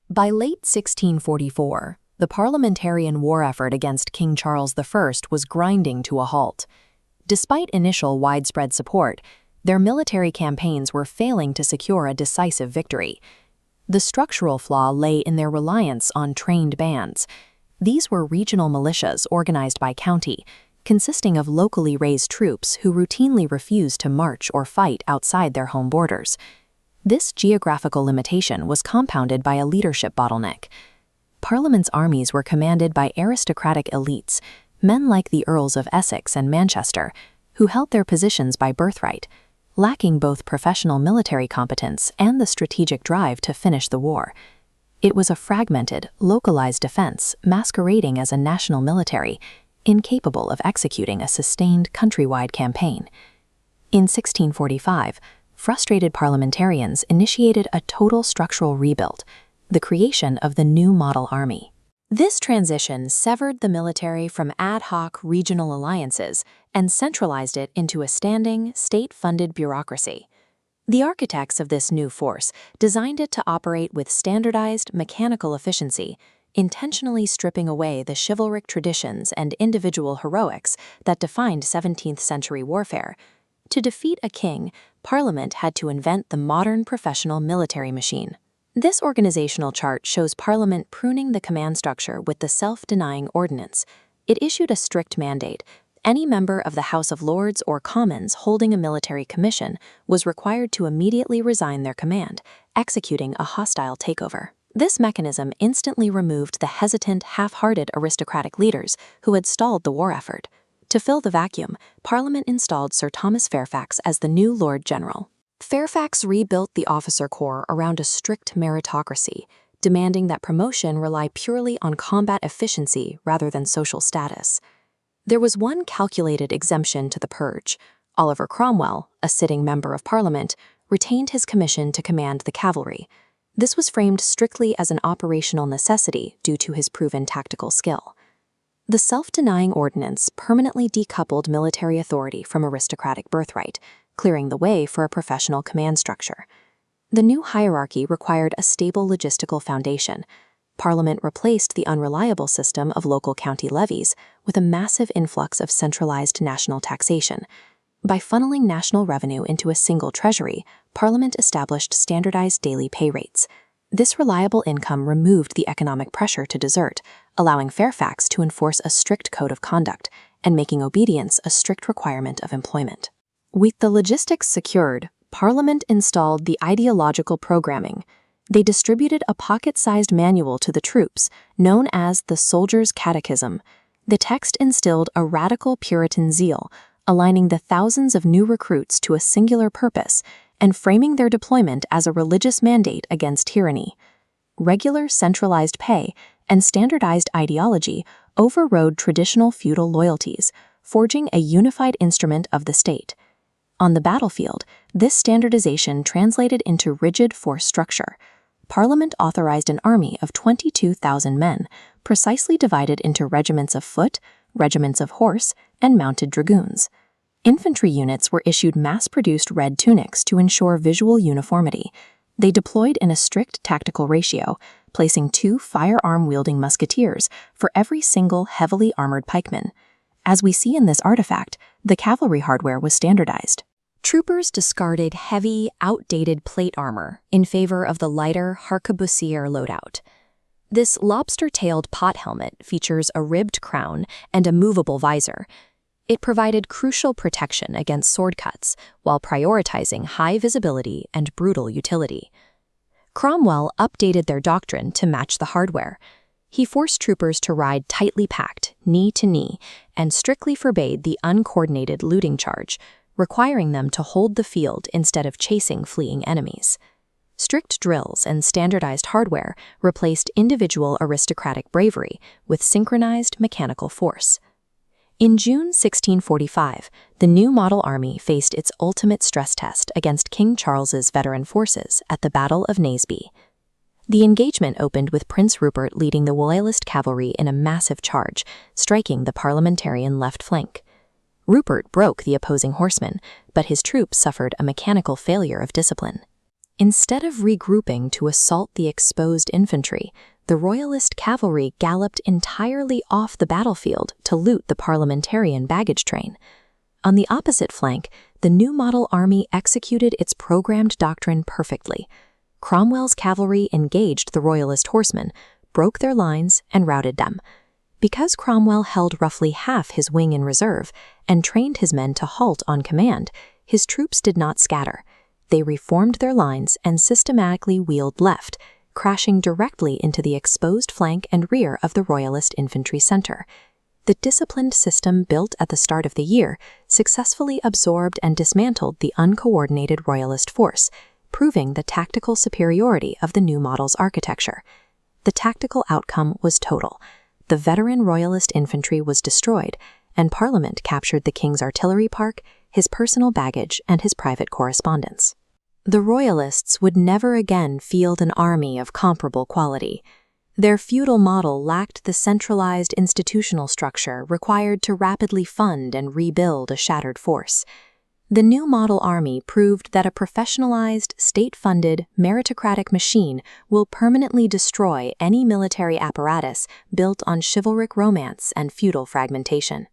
By late 1644, the parliamentarian war effort against King Charles I was grinding to a halt. Despite initial widespread support, their military campaigns were failing to secure a decisive victory. The structural flaw lay in their reliance on trained bands. These were regional militias organized by county, consisting of locally raised troops who routinely refused to march or fight outside their home borders. This geographical limitation was compounded by a leadership bottleneck. Parliament's armies were commanded by aristocratic elites, men like the Earls of Essex and Manchester, who held their positions by birthright, lacking both professional military competence and the strategic drive to finish the war. It was a fragmented, localized defense masquerading as a national military, incapable of executing a sustained countrywide campaign. In 1645, frustrated parliamentarians initiated a total structural rebuild, the creation of the new model army. This transition severed the military from ad hoc regional alliances and centralized it into a standing, state-funded bureaucracy. The architects of this new force designed it to operate with standardized, mechanical efficiency, intentionally stripping away the chivalric traditions and individual heroics that defined 17th-century warfare. To defeat a king, Parliament had to invent the modern professional military machine. This organizational chart shows Parliament pruning the command structure with the Self-Denying Ordinance. It issued a strict mandate. Any member of the House of Lords or Commons holding a military commission was required to immediately resign their command, executing a hostile takeover. This mechanism instantly removed the hesitant, half-hearted aristocratic leaders who had stalled the war effort. To fill the vacuum, Parliament installed Sir Thomas Fairfax as the new Lord General. Fairfax rebuilt the officer corps around a strict meritocracy, demanding that promotion rely purely on combat efficiency rather than social status. There was one calculated exemption to the purge. Oliver Cromwell, a sitting member of Parliament, retained his commission to command the cavalry. This was framed strictly as an operational necessity due to his proven tactical skill. The Self-Denying Ordinance permanently decoupled military authority from aristocratic birthright, clearing the way for a professional command structure. The new hierarchy required a stable logistical foundation. Parliament replaced the unreliable system of local county levies with a massive influx of centralized national taxation. By funneling national revenue into a single treasury, Parliament established standardized daily pay rates. This reliable income removed the economic pressure to desert, allowing Fairfax to enforce a strict code of conduct and making obedience a strict requirement of employment. With the logistics secured, Parliament installed the ideological programming. They distributed a pocket-sized manual to the troops, known as the Soldier's Catechism. The text instilled a radical Puritan zeal, aligning the thousands of new recruits to a singular purpose and framing their deployment as a religious mandate against tyranny. Regular centralized pay and standardized ideology overrode traditional feudal loyalties, forging a unified instrument of the state. On the battlefield, this standardization translated into rigid force structure. Parliament authorized an army of 22,000 men, precisely divided into regiments of foot, regiments of horse, and mounted dragoons. Infantry units were issued mass-produced red tunics to ensure visual uniformity. They deployed in a strict tactical ratio, placing 2 firearm-wielding musketeers for every single heavily armored pikeman. As we see in this artifact, the cavalry hardware was standardized. Troopers discarded heavy, outdated plate armor in favor of the lighter harquebusier loadout. This lobster-tailed pot helmet features a ribbed crown and a movable visor. It provided crucial protection against sword cuts while prioritizing high visibility and brutal utility. Cromwell updated their doctrine to match the hardware. He forced troopers to ride tightly packed, knee to knee, and strictly forbade the uncoordinated looting charge, requiring them to hold the field instead of chasing fleeing enemies. Strict drills and standardized hardware replaced individual aristocratic bravery with synchronized mechanical force. In June 1645, the new model army faced its ultimate stress test against King Charles's veteran forces at the Battle of Naseby. The engagement opened with Prince Rupert leading the Royalist cavalry in a massive charge, striking the parliamentarian left flank. Rupert broke the opposing horsemen, but his troops suffered a mechanical failure of discipline. Instead of regrouping to assault the exposed infantry, the Royalist cavalry galloped entirely off the battlefield to loot the parliamentarian baggage train. On the opposite flank, the new model army executed its programmed doctrine perfectly. Cromwell's cavalry engaged the Royalist horsemen, broke their lines, and routed them. Because Cromwell held roughly half his wing in reserve and trained his men to halt on command, his troops did not scatter. They reformed their lines and systematically wheeled left, crashing directly into the exposed flank and rear of the Royalist infantry center. The disciplined system built at the start of the year successfully absorbed and dismantled the uncoordinated Royalist force, proving the tactical superiority of the new model's architecture. The tactical outcome was total. The veteran Royalist infantry was destroyed, and Parliament captured the king's artillery park, his personal baggage, and his private correspondence. The Royalists would never again field an army of comparable quality. Their feudal model lacked the centralized institutional structure required to rapidly fund and rebuild a shattered force. The new model army proved that a professionalized, state-funded, meritocratic machine will permanently destroy any military apparatus built on chivalric romance and feudal fragmentation.